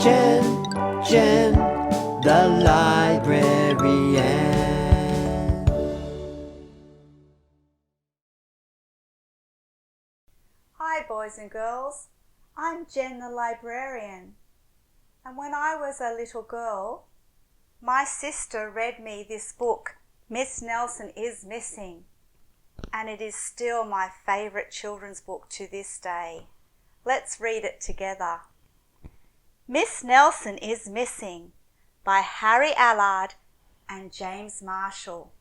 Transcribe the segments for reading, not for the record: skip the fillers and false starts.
Jen, the librarian. Hi boys and girls, I'm Jen the librarian, and when I was a little girl, my sister read me this book, Miss Nelson is Missing, and it is still my favourite children's book to this day. Let's read it together. Miss Nelson is Missing by Harry Allard and James Marshall.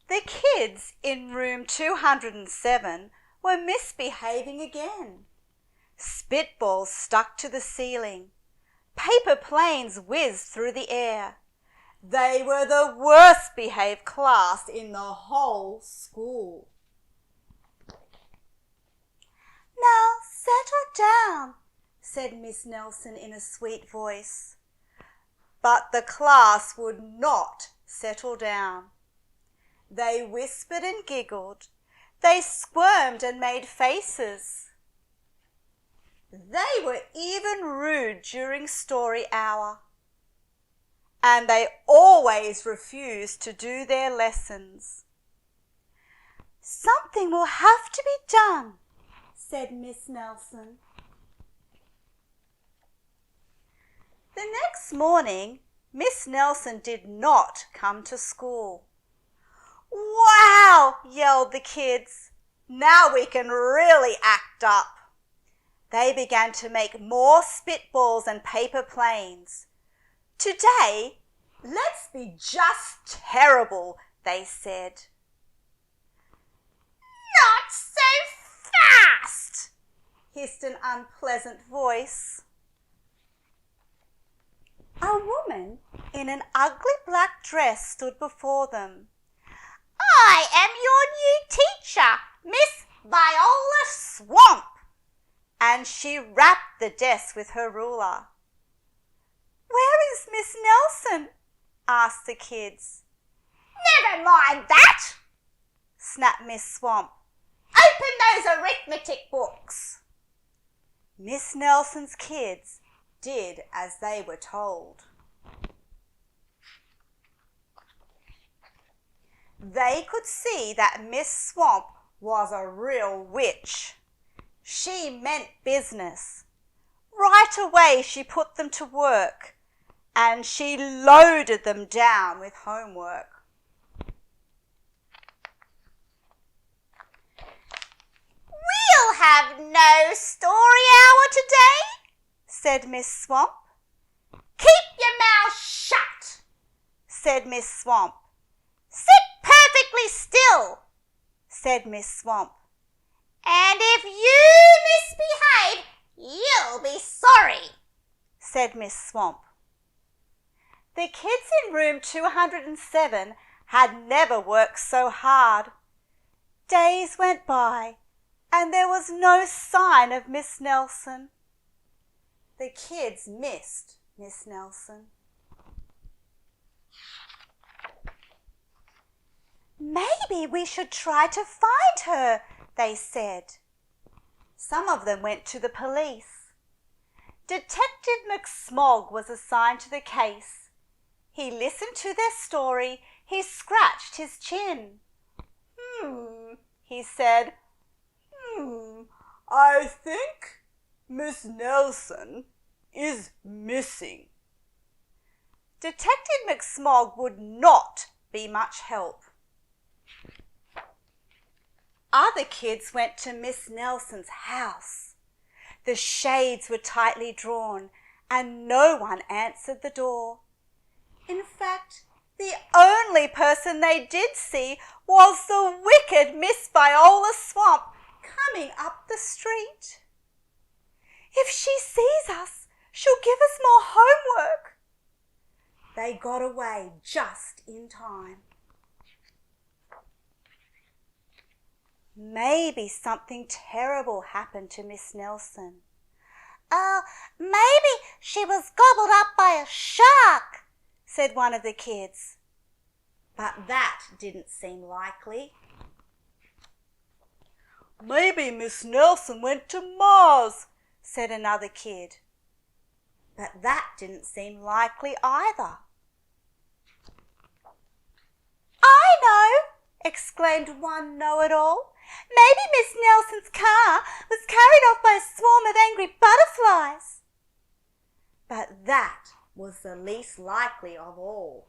The kids in room 207 were misbehaving again. Spitballs stuck to the ceiling. Paper planes whizzed through the air. They were the worst behaved class in the whole school. "Now settle down," said Miss Nelson in a sweet voice. But the class would not settle down. They whispered and giggled. They squirmed and made faces. They were even rude during story hour. And they always refused to do their lessons. "Something will have to be done," said Miss Nelson. The next morning, Miss Nelson did not come to school. "Wow!" yelled the kids. "Now we can really act up." They began to make more spitballs and paper planes. "Today, let's be just terrible," they said. "Not so fast," hissed an unpleasant voice. A woman in an ugly black dress stood before them. "I am your new teacher, Miss Viola Swamp," and she rapped the desk with her ruler. "Where is Miss Nelson?" asked the kids. "Never mind that," snapped Miss Swamp. "Open those arithmetic books." Miss Nelson's kids did as they were told. They could see that Miss Swamp was a real witch. She meant business. Right away she put them to work, and she loaded them down with homework. "We'll have no story hour today," said Miss Swamp. "Keep your mouth shut," said Miss Swamp. "Sit perfectly still," said Miss Swamp. "And if you misbehave, you'll be sorry," said Miss Swamp. The kids in room 207 had never worked so hard. Days went by and there was no sign of Miss Nelson. The kids missed Miss Nelson. "Maybe we should try to find her," they said. Some of them went to the police. Detective McSmog was assigned to the case. He listened to their story. He scratched his chin. He said, "I think Miss Nelson is missing." Detective McSmog would not be much help. Other kids went to Miss Nelson's house. The shades were tightly drawn and no one answered the door. In fact, the only person they did see was the wicked Miss Viola Swamp coming up the street. "If she sees us, she'll give us more homework." They got away just in time. Maybe something terrible happened to Miss Nelson. "Oh, maybe she was gobbled up by a shark," said one of the kids. But that didn't seem likely. "Maybe Miss Nelson went to Mars," said another kid. But that didn't seem likely either. "I know!" exclaimed one know-it-all. "Maybe Miss Nelson's car was carried off by a swarm of angry butterflies." But that was the least likely of all.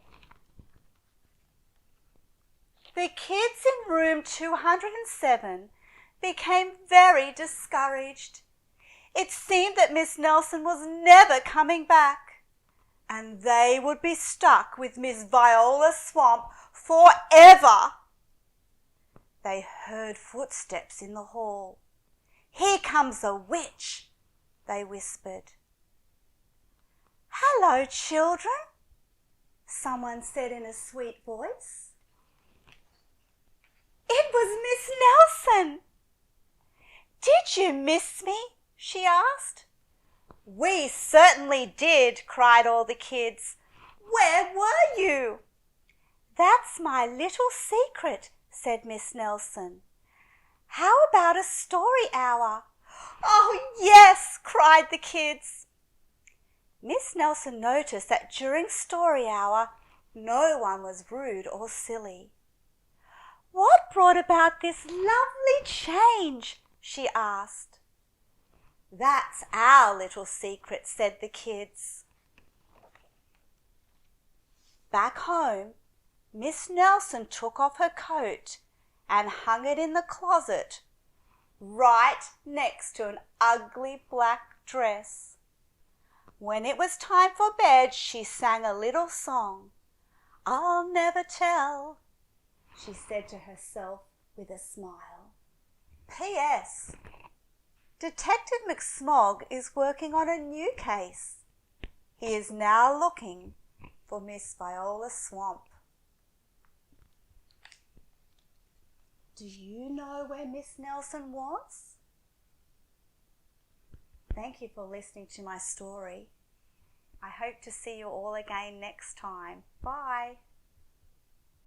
The kids in room 207 became very discouraged. It seemed that Miss Nelson was never coming back, and they would be stuck with Miss Viola Swamp forever. They heard footsteps in the hall. "Here comes a witch," they whispered. "Hello, children," someone said in a sweet voice. It was Miss Nelson. "Did you miss me?" she asked. "We certainly did," cried all the kids. "Where were you?" "That's my little secret," said Miss Nelson. "How about a story hour?" "Oh, yes," cried the kids. Miss Nelson noticed that during story hour no one was rude or silly. "What brought about this lovely change?" she asked. "That's our little secret," said the kids. Back home, Miss Nelson took off her coat and hung it in the closet right next to an ugly black dress. When it was time for bed, she sang a little song. "I'll never tell," she said to herself with a smile. P.S. Detective McSmog is working on a new case. He is now looking for Miss Viola Swamp. Do you know where Miss Nelson was? Thank you for listening to my story. I hope to see you all again next time. Bye.